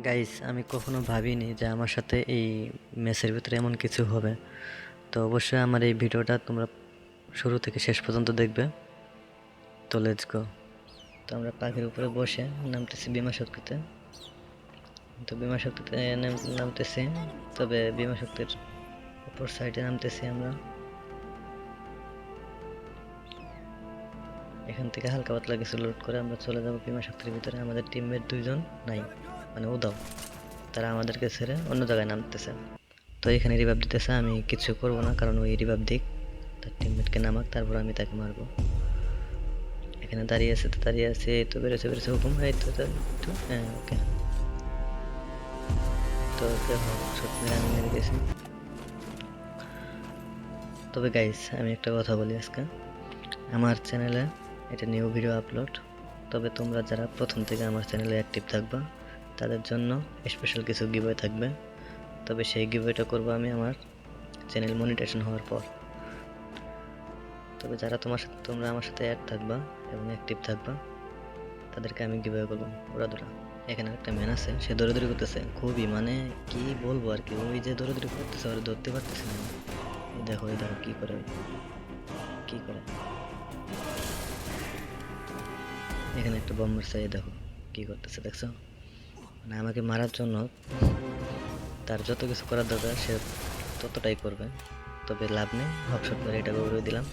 Guys, আমি কখনো ভাবিনি যে আমার সাথে এই ম্যাচের ভিতরে এমন কিছু হবে। তো অবশ্যই আমার এই ভিডিওটা তোমরা শুরু থেকে শেষ পর্যন্ত দেখবে। তো লেটস গো। তো আমরা পাখির উপরে বসে নামতেছি বিমা শক্তিতে। তো বিমা শক্তিতে নামতেছি, তবে বিমা শক্তির উপর সাইডে নামতেছি আমরা। এখান থেকে হালকা পাতলা কিছু লোড করে আমরা চলে যাব বিমা শক্তির ভিতরে। আমাদের টিমমেট দুইজন নাই, মানে উদাও, তারা আমাদেরকে ছেড়ে অন্য জায়গায় নামতেছে। তো এখানে রিভাইভ দিতেছে, আমি কিছু করব না, কারণ ওই রিভাইভ দিক, তার টিমমেটকে নামাক, তারপর আমি তাকে মারবো। এখানে দাঁড়িয়ে আছে, তো দাঁড়িয়ে আছে, এই তো বেরোছে বেরোছে হুকুম, এই তো হ্যাঁ ওকে। তো ওকে শট মেরে আমি মেরে গেছি। তবে গাইস, আমি একটা কথা বলি আজকে, আমার চ্যানেলে এটা নিউ ভিডিও আপলোড। তবে তোমরা যারা প্রথম থেকে আমার চ্যানেলে অ্যাক্টিভ থাকবা তাদের জন্য স্পেশাল কিছু গিভওয়ে থাকবে। তবে সেই গিভওয়েটা করবো আমি আমার চ্যানেল মনিটাইজেশন হওয়ার পর। তবে যারা তোমরা আমার সাথে অ্যাড থাকবা এবং অ্যাক্টিভ থাকবা তাদেরকে আমি গিভওয়ে করবো ওরা। এখানে একটা ম্যান আছে, সে দৌড়াদৌড়ি করতেছে খুবই, মানে কি বলবো আর কি, ওই যে দৌড়াদৌড়ি করতেছে ওরা ধরতে পারতেছে না। এই দেখো কি করে, কি করে। এখানে একটা বম্ব মারছে, এই দেখো কি করতেছে, দেখছো? মানে আমাকে মারার জন্য তার যত কিছু করার দরকার সে ততটাই করবে। তবে লাভ নেই, হকশট করে এটা করে দিলাম।